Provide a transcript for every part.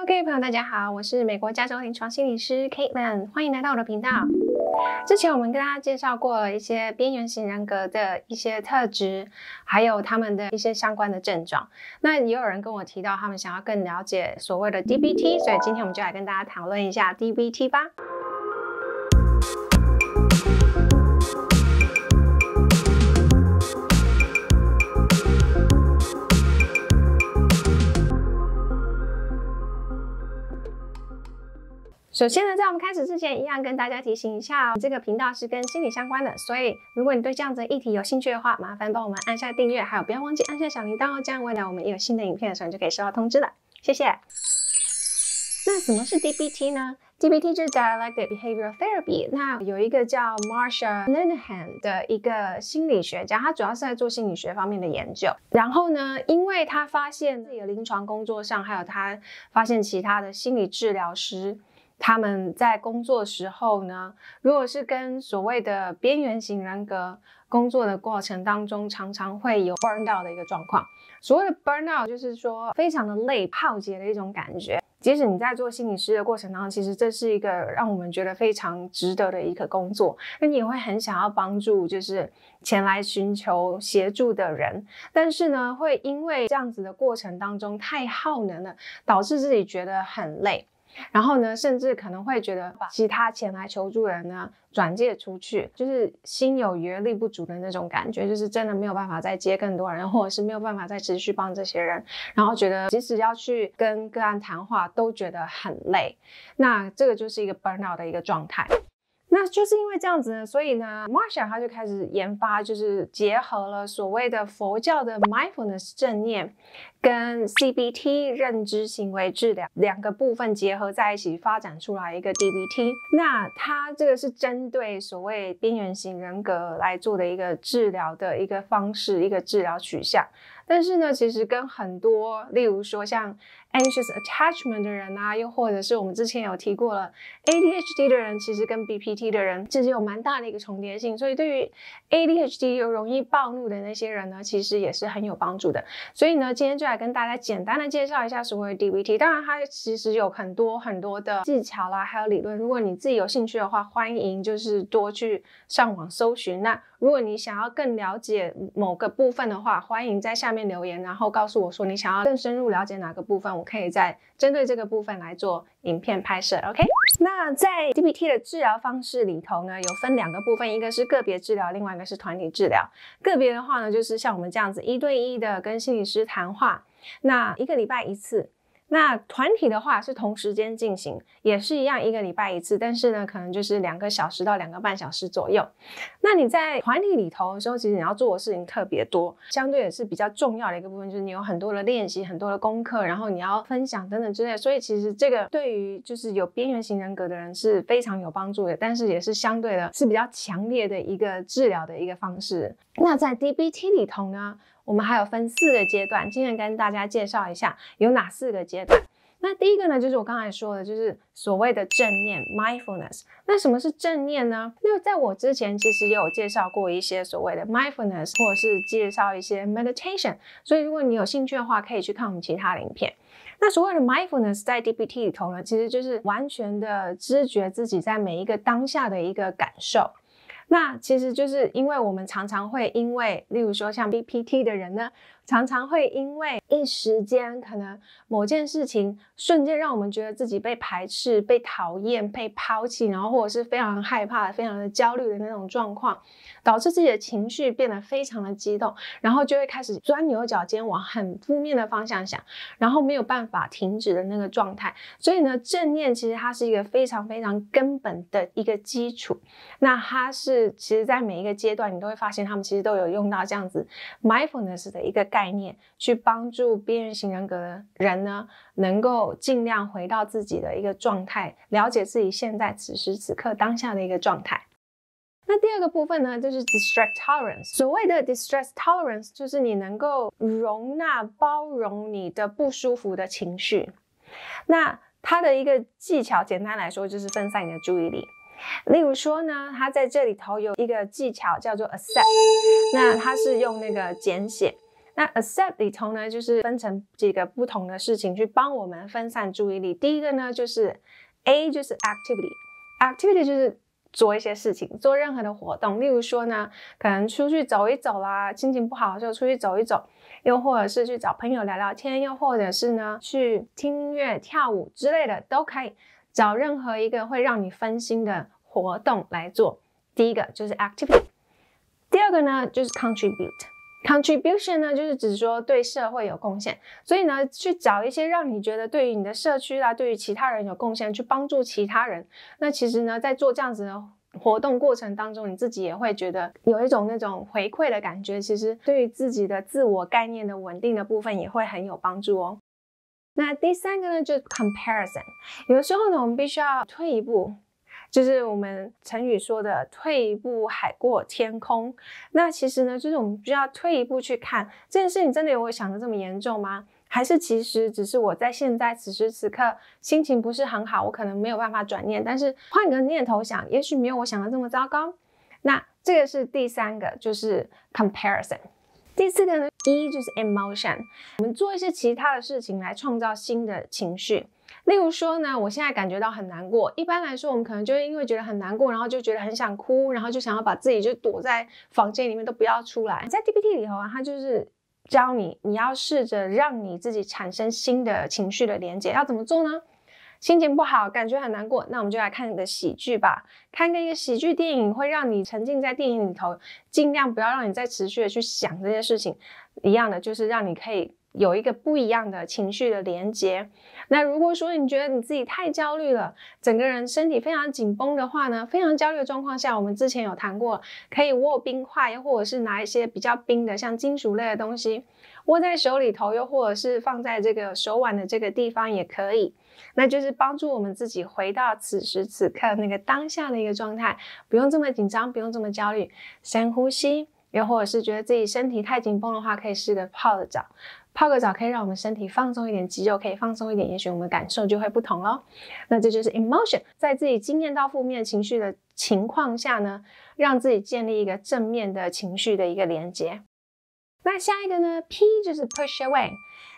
各位朋友，大家好，我是美国加州临床心理师 Caitlin， 欢迎来到我的频道。之前我们跟大家介绍过了一些边缘型人格的一些特质，还有他们的一些相关的症状。那也有人跟我提到，他们想要更了解所谓的 DBT， 所以今天我们就来跟大家讨论一下 DBT 吧。首先呢，在我们开始之前，一样跟大家提醒一下这个频道是跟心理相关的，所以如果你对这样子的议题有兴趣的话，麻烦帮我们按下订阅，还有不要忘记按下小铃铛哦，这样未来我们一有新的影片的时候，你就可以收到通知了。谢谢。那什么是 DBT 呢？ DBT 就是 Dialectic Behavioral Therapy。 那有一个叫 Marsha Linehan 的一个心理学家，他主要是在做心理学方面的研究。然后呢，因为他发现自己的临床工作上，还有他发现其他的心理治疗师他们在工作时候呢，如果是跟所谓的边缘型人格工作的过程当中，常常会有 burnout 的一个状况。所谓的 burnout 就是说非常的累、耗竭的一种感觉。即使你在做心理师的过程当中，其实这是一个让我们觉得非常值得的一个工作，那你也会很想要帮助就是前来寻求协助的人，但是呢，会因为这样子的过程当中太耗能了，导致自己觉得很累。然后呢，甚至可能会觉得把其他前来求助的人呢转介出去，就是心有余而力不足的那种感觉，就是真的没有办法再接更多人，或者是没有办法再持续帮这些人，然后觉得即使要去跟个案谈话都觉得很累。那这个就是一个 burnout 的一个状态。那就是因为这样子呢，所以呢 Marsha 他就开始研发，就是结合了所谓的佛教的 mindfulness 正念跟 CBT 认知行为治疗两个部分结合在一起，发展出来一个 DBT。 那它这个是针对所谓边缘型人格来做的一个治疗的一个方式，一个治疗取向。但是呢，其实跟很多例如说像 anxious attachment 的人啊，又或者是我们之前有提过了 ADHD 的人，其实跟 BPT 的人其实有蛮大的一个重叠性，所以对于 ADHD 有容易暴怒的那些人呢，其实也是很有帮助的。所以呢，今天就来跟大家简单的介绍一下所谓的 DBT。 当然它其实有很多的技巧啦，还有理论，如果你自己有兴趣的话，欢迎就是多去上网搜寻。那如果你想要更了解某个部分的话，欢迎在下面留言，然后告诉我说你想要更深入了解哪个部分，我可以再针对这个部分来做影片拍摄。 OK， 那在 DBT 的治疗方式里头呢，有分两个部分，一个是个别治疗，另外一个是团体治疗。个别的话呢，就是像我们这样子1对1的跟心理师谈话，那1个礼拜1次。那团体的话是同时间进行，也是一样1个礼拜1次，但是呢可能就是2个小时到2个半小时左右。那你在团体里头的时候，其实你要做的事情特别多，相对也是比较重要的一个部分，就是你有很多的练习，很多的功课，然后你要分享等等之类，所以其实这个对于就是有边缘型人格的人是非常有帮助的，但是也是相对的是比较强烈的一个治疗的一个方式。那在 DBT 里头呢，我们还有分4个阶段，今天跟大家介绍一下有哪4个阶段。那第一个呢，就是我刚才说的，就是所谓的正念 mindfulness。 那什么是正念呢？那在我之前其实也有介绍过一些所谓的 mindfulness， 或者是介绍一些 meditation， 所以如果你有兴趣的话，可以去看我们其他的影片。那所谓的 mindfulness 在 DBT 里头呢，其实就是完全的知觉自己在每一个当下的一个感受。那其实就是因为我们常常会因为例如说像 BPT 的人呢，常常会因为一时间可能某件事情瞬间让我们觉得自己被排斥、被讨厌、被抛弃，然后或者是非常害怕、非常的焦虑的那种状况，导致自己的情绪变得非常的激动，然后就会开始钻牛角尖，往很负面的方向想，然后没有办法停止的那个状态。所以呢，正念其实它是一个非常非常根本的一个基础。那它是其实在每一个阶段你都会发现他们其实都有用到这样子 mindfulness 的一个概念，去帮助边缘型人格的人呢，能够尽量回到自己的一个状态，了解自己现在此时此刻当下的一个状态。那第二个部分呢，就是 distress tolerance。 所谓的 distress tolerance 就是你能够容纳、包容你的不舒服的情绪。那它的一个技巧简单来说就是分散你的注意力。例如说呢，它在这里头有一个技巧叫做 accept， 那它是用那个简写。那 accept 里头呢，就是分成几个不同的事情去帮我们分散注意力。第一个呢，就是 A 就是 activity 就是做一些事情，做任何的活动，例如说呢，可能出去走一走啦，心情不好的时候出去走一走，又或者是去找朋友聊聊天，又或者是呢去听音乐、跳舞之类的，都可以找任何一个会让你分心的活动来做。第一个就是 activity， 第二个呢就是 contribution 呢，就是指说对社会有贡献，所以呢，去找一些让你觉得对于你的社区啦，对于其他人有贡献，去帮助其他人。那其实呢，在做这样子的活动过程当中，你自己也会觉得有一种那种回馈的感觉，其实对于自己的自我概念的稳定的部分也会很有帮助哦。那第三个呢，就是 comparison。有的时候呢，我们必须要退一步。就是我们成语说的退一步海阔天空。那其实呢，就是我们必须要退一步去看这件事情真的有我想的这么严重吗？还是其实只是我在现在此时此刻心情不是很好，我可能没有办法转念，但是换个念头想，也许没有我想的这么糟糕。那这个是第三个，就是 comparison。第四个呢 ，E 就是 emotion， 我们做一些其他的事情来创造新的情绪。例如说呢，我现在感觉到很难过。一般来说，我们可能就会因为觉得很难过，然后就觉得很想哭，然后就想要把自己就躲在房间里面都不要出来。在 DBT 里头啊，它就是教你要试着让你自己产生新的情绪的连结。要怎么做呢？心情不好，感觉很难过，那我们就来看个喜剧吧。看一个喜剧电影，会让你沉浸在电影里头，尽量不要让你再持续的去想这些事情。一样的，就是让你可以有一个不一样的情绪的连结。那如果说你觉得你自己太焦虑了，整个人身体非常紧绷的话呢，非常焦虑的状况下，我们之前有谈过，可以握冰块，又或者是拿一些比较冰的，像金属类的东西，握在手里头，又或者是放在这个手腕的这个地方也可以。那就是帮助我们自己回到此时此刻那个当下的一个状态，不用这么紧张，不用这么焦虑，深呼吸。又或者是觉得自己身体太紧绷的话，可以试着泡个澡。泡个澡可以让我们身体放松一点，肌肉可以放松一点，也许我们感受就会不同咯。那这就是 emotion， 在自己经验到负面情绪的情况下呢，让自己建立一个正面的情绪的一个连接。那下一个呢 P 就是 push away，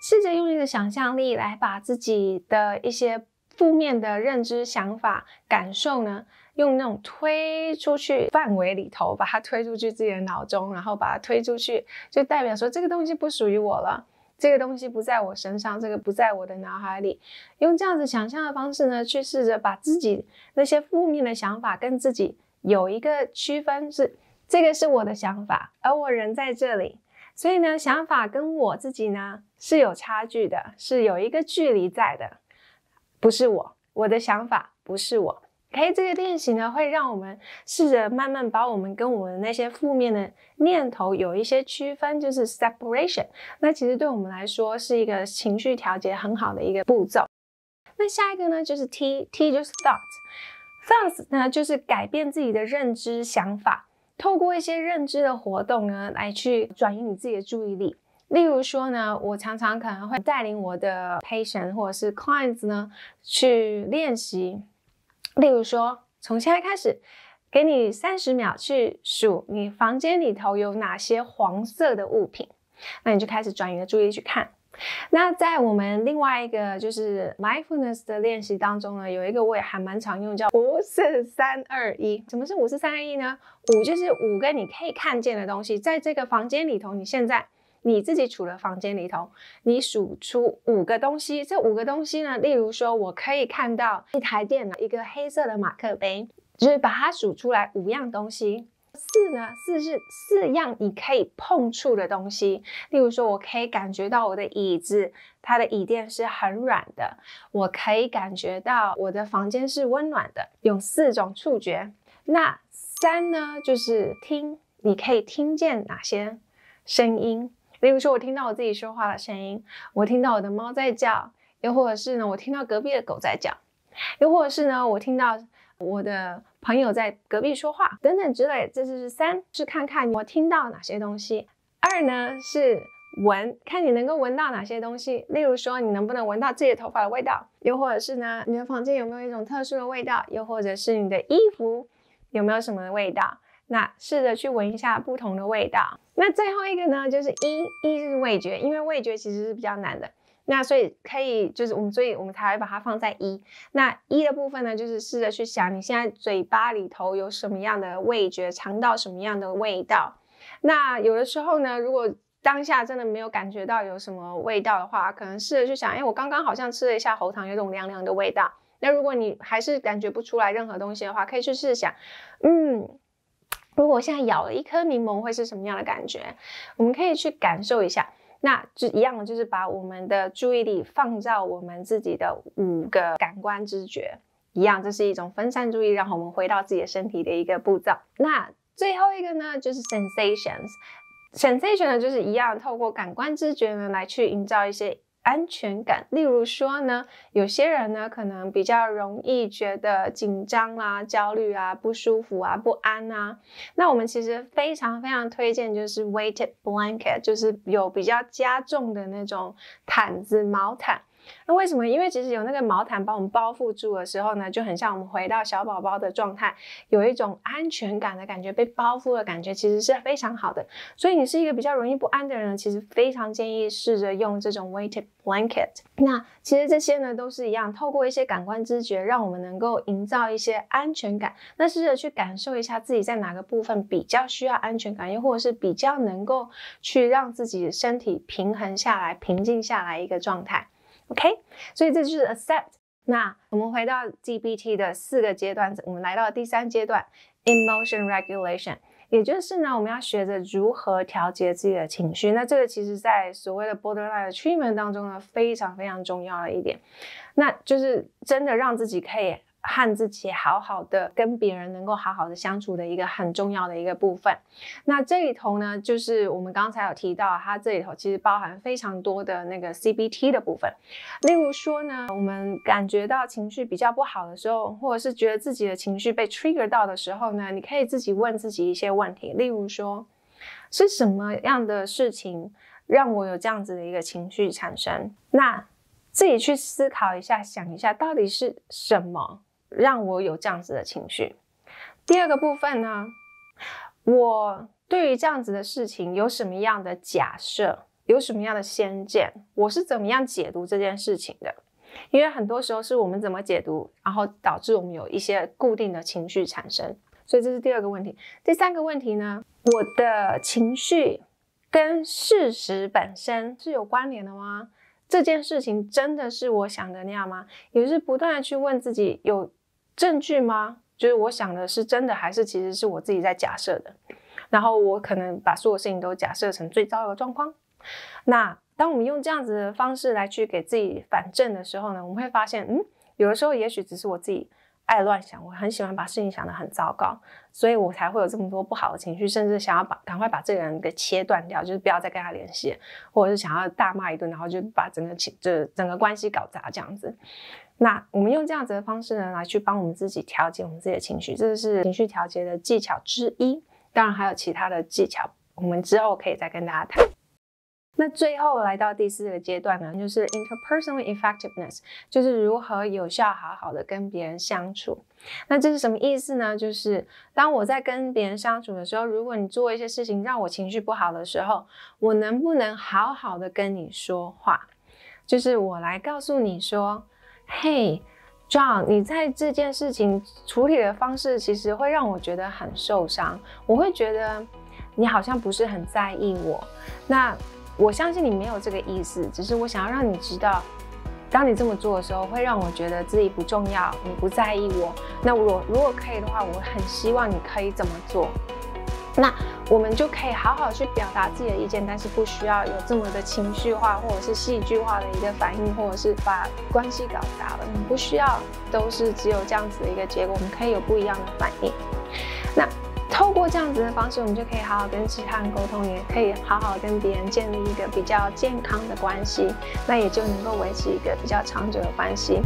试着用一个想象力来把自己的一些负面的认知、想法、感受呢，用那种推出去范围里头，把它推出去自己的脑中，然后把它推出去，就代表说这个东西不属于我了，这个东西不在我身上，这个不在我的脑海里。用这样子想象的方式呢，去试着把自己那些负面的想法跟自己有一个区分，是这个是我的想法，而我人在这里。所以呢，想法跟我自己呢是有差距的，是有一个距离在的，不是我的想法不是我。OK， 这个练习呢会让我们试着慢慢把我们跟我们那些负面的念头有一些区分，就是 separation。那其实对我们来说是一个情绪调节很好的一个步骤。那下一个呢就是 T 就是 thoughts 呢就是改变自己的认知想法。透过一些认知的活动呢，来去转移你自己的注意力。例如说呢，我常常可能会带领我的 patient 或者是 clients 呢去练习。例如说，从现在开始，给你30秒去数你房间里头有哪些黄色的物品，那你就开始转移的注意力去看。那在我们另外一个就是 mindfulness 的练习当中呢，有一个我也还蛮常用，叫5、4、3、2、1。什么是5、4、3、2、1呢？5就是5个你可以看见的东西，在这个房间里头，你现在你自己处的房间里头，你数出5个东西。这5个东西呢，例如说我可以看到一台电脑，一个黑色的马克杯，就是把它数出来5样东西。4呢，4是4样你可以碰触的东西，例如说我可以感觉到我的椅子，它的椅垫是很软的，我可以感觉到我的房间是温暖的，用4种触觉。那3呢，就是听，你可以听见哪些声音，例如说我听到我自己说话的声音，我听到我的猫在叫，又或者是呢我听到隔壁的狗在叫，又或者是呢我听到我的朋友在隔壁说话等等之类。这就是3，是看看我听到哪些东西。2呢是闻，看你能够闻到哪些东西，例如说你能不能闻到自己的头发的味道，又或者是呢你的房间有没有一种特殊的味道，又或者是你的衣服有没有什么味道，那试着去闻一下不同的味道。那最后一个呢，就是一是味觉，因为味觉其实是比较难的。那所以可以就是所以我们才会把它放在一。那一的部分呢，就是试着去想你现在嘴巴里头有什么样的味觉，尝到什么样的味道。那有的时候呢，如果当下真的没有感觉到有什么味道的话，可能试着去想，我刚刚好像吃了一下喉糖，有种凉凉的味道。那如果你还是感觉不出来任何东西的话，可以去试想，如果我现在咬了一颗柠檬会是什么样的感觉？我们可以去感受一下。那就一样的，就是把我们的注意力放在我们自己的5个感官知觉，一样，这是一种分散注意，让我们回到自己的身体的一个步骤。那最后一个呢，就是 sensations。sensation 呢，就是一样，透过感官知觉呢来去营造一些安全感。例如说呢，有些人呢可能比较容易觉得紧张啊、焦虑啊、不舒服啊、不安啊。那我们其实非常非常推荐就是 weighted blanket， 就是有比较加重的那种毯子、毛毯。那为什么？因为其实有那个毛毯把我们包覆住的时候呢，就很像我们回到小宝宝的状态，有一种安全感的感觉，被包覆的感觉，其实是非常好的。所以你是一个比较容易不安的人，其实非常建议试着用这种 weighted blanket。那其实这些呢都是一样，透过一些感官知觉，让我们能够营造一些安全感。那试着去感受一下自己在哪个部分比较需要安全感，又或者是比较能够去让自己的身体平衡下来、平静下来一个状态。OK， 所以这就是 accept。那我们回到 GPT 的4个阶段，我们来到第3阶段 emotion regulation， 也就是呢，我们要学着如何调节自己的情绪。那这个其实在所谓的 borderline 的 treatment 当中呢，非常非常重要的一点，那就是真的让自己可以和自己好好的跟别人能够好好的相处的一个很重要的一个部分。那这里头呢，就是我们刚才有提到，它这里头其实包含非常多的那个 CBT 的部分。例如说呢，我们感觉到情绪比较不好的时候，或者是觉得自己的情绪被 trigger 到的时候呢，你可以自己问自己一些问题，例如说，是什么样的事情让我有这样子的一个情绪产生？那自己去思考一下，想一下，到底是什么让我有这样子的情绪。第2个部分呢，我对于这样子的事情有什么样的假设，有什么样的先见，我是怎么样解读这件事情的。因为很多时候是我们怎么解读，然后导致我们有一些固定的情绪产生。所以这是第2个问题。第3个问题呢，我的情绪跟事实本身是有关联的吗？这件事情真的是我想的那样吗？也就是不断的去问自己，有证据吗？就是我想的是真的，还是其实是我自己在假设的？然后我可能把所有事情都假设成最糟的状况。那当我们用这样子的方式来去给自己反证的时候呢，我们会发现，有的时候也许只是我自己爱乱想，我很喜欢把事情想得很糟糕，所以我才会有这么多不好的情绪，甚至想要赶快把这个人给切断掉，就是不要再跟他联系，或者是想要大骂一顿，然后就把整个关系搞砸这样子。那我们用这样子的方式呢，来去帮我们自己调节我们自己的情绪，这是情绪调节的技巧之一。当然还有其他的技巧，我们之后可以再跟大家谈。那最后来到第4个阶段呢，就是 interpersonal effectiveness， 就是如何有效好好的跟别人相处。那这是什么意思呢？就是当我在跟别人相处的时候，如果你做一些事情让我情绪不好的时候，我能不能好好的跟你说话？就是我来告诉你说，嘿，John， 你在这件事情处理的方式其实会让我觉得很受伤，我会觉得你好像不是很在意我。那我相信你没有这个意思，只是我想要让你知道，当你这么做的时候，会让我觉得自己不重要，你不在意我。那如果可以的话，我很希望你可以怎么做。那我们就可以好好去表达自己的意见，但是不需要有这么的情绪化或者是戏剧化的一个反应，或者是把关系搞砸了。我们不需要都是只有这样子的一个结果，我们可以有不一样的反应。那透过这样子的方式，我们就可以好好跟其他人沟通，也可以好好跟别人建立一个比较健康的关系，那也就能够维持一个比较长久的关系。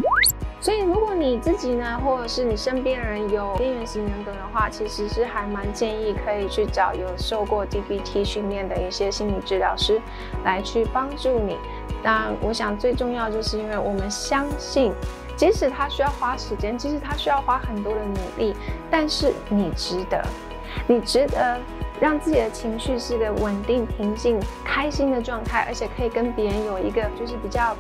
所以如果你自己呢，或者是你身边人有边缘型人格的话，其实是还蛮建议可以去找有受过 DBT 训练的一些心理治疗师来去帮助你。当然我想最重要就是因为我们相信，即使他需要花时间，即使他需要花很多的努力，但是你值得，你值得让自己的情绪是个稳定、平静、开心的状态，而且可以跟别人有一个就是比较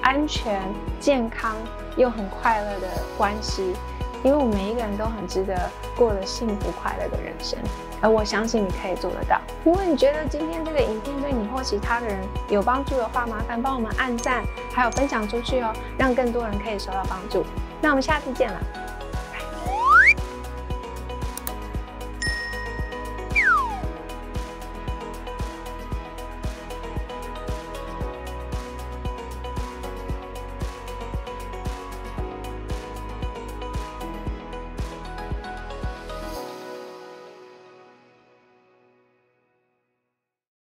安全、健康又很快乐的关系。因为我们每一个人都很值得过得幸福快乐的人生，而我相信你可以做得到。如果你觉得今天这个影片对你或其他的人有帮助的话，麻烦帮我们按赞，还有分享出去哦，让更多人可以收到帮助。那我们下次见了。